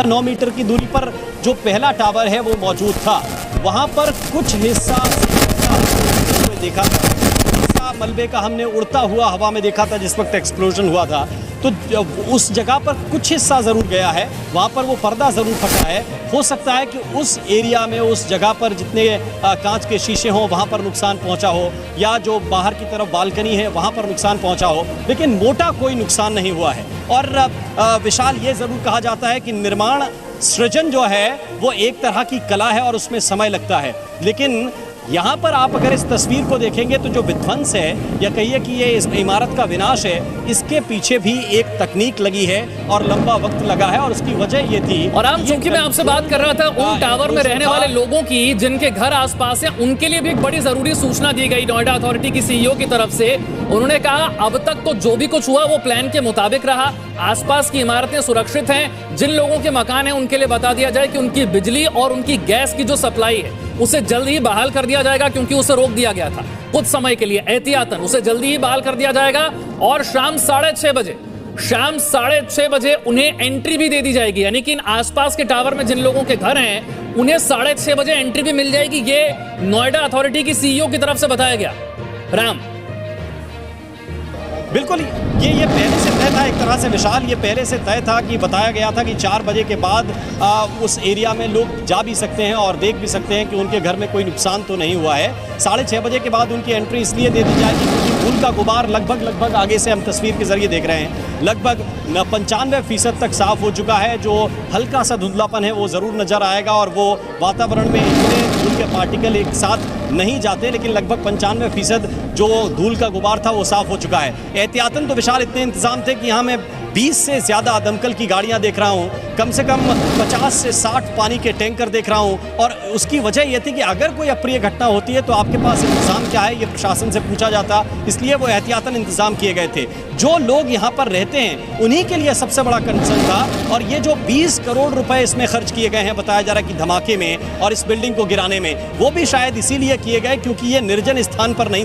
9 metre की दूरी पर जो पहला टावर है वो मौजूद था, वहां पर कुछ हिस्सा देखा था, मलबे का हमने उड़ता हुआ हवा में देखा था जिस वक्त एक्सप्लोजन हुआ था। तो उस जगह पर कुछ हिस्सा ज़रूर गया है, वहाँ पर वो पर्दा ज़रूर फटा है। हो सकता है कि उस एरिया में, उस जगह पर जितने कांच के शीशे हों वहाँ पर नुकसान पहुँचा हो, या जो बाहर की तरफ बालकनी है वहाँ पर नुकसान पहुँचा हो, लेकिन मोटा कोई नुकसान नहीं हुआ है। और विशाल, ये ज़रूर कहा जाता है कि निर्माण सृजन जो है वो एक तरह की कला है और उसमें समय लगता है, लेकिन यहाँ पर आप अगर इस तस्वीर को देखेंगे तो जो विध्वंस है, या कहिए कि ये इस इमारत का विनाश है, इसके पीछे भी एक तकनीक लगी है और लंबा वक्त लगा है। और उसकी वजह ये थी, और आम चूंकि मैं आपसे बात कर रहा था उन टावर में रहने वाले लोगों की जिनके घर आसपास है, उनके लिए भी एक बड़ी जरूरी सूचना दी गई नोएडा अथॉरिटी की सीईओ की तरफ से। उन्होंने कहा अब तक तो जो भी कुछ हुआ वो प्लान के मुताबिक रहा, आसपास की इमारतें सुरक्षित हैं। जिन लोगों के मकान हैं उनके लिए बता दिया जाए कि उनकी बिजली और उनकी गैस की जो सप्लाई है उसे जल्द ही बहाल कर दिया जाएगा, क्योंकि उसे रोक दिया गया था कुछ समय के लिए एहतियातन। उसे जल्दी ही बहाल कर दिया जाएगा और शाम 6:30 बजे उन्हें एंट्री भी दे दी जाएगी। यानी कि इन आसपास के टावर में जिन लोगों के घर हैं उन्हें 6:30 बजे एंट्री भी मिल जाएगी। ये नोएडा अथॉरिटी की सीईओ की तरफ से बताया गया। राम, बिल्कुल, ये पहले से तय था एक तरह से विशाल, ये पहले से तय था कि बताया गया था कि 4 बजे के बाद उस एरिया में लोग जा भी सकते हैं और देख भी सकते हैं कि उनके घर में कोई नुकसान तो नहीं हुआ है। 6:30 बजे के बाद उनकी एंट्री इसलिए दे दी जाएगी क्योंकि धूल का गुबार लगभग आगे से हम तस्वीर के जरिए देख रहे हैं, लगभग 95% तक साफ हो चुका है। जो हल्का सा धुंधलापन है वो ज़रूर नजर आएगा और वो वातावरण में इतने धूल के पार्टिकल एक साथ नहीं जाते, लेकिन लगभग 95% जो धूल का गुबार था वो साफ हो चुका है। एहतियातन तो विशाल इतने इंतजाम थे कि यहाँ मैं 20 से ज़्यादा दमकल की गाड़ियाँ देख रहा हूँ, कम से कम 50 से 60 पानी के टैंकर देख रहा हूँ। और उसकी वजह यह थी कि अगर कोई अप्रिय घटना होती है तो आपके पास इंतजाम क्या है, ये प्रशासन से पूछा जाता, इसलिए वो एहतियातन इंतजाम किए गए थे। जो लोग यहाँ पर रहते हैं उन्हीं के लिए सबसे बड़ा कंसर्न था। और ये जो 20 करोड़ रुपए इसमें खर्च किए गए हैं, बताया जा रहा है कि धमाके में और इस बिल्डिंग को गिराने में, वो भी शायद इसीलिए किए गए क्योंकि ये निर्जन स्थान पर नहीं था।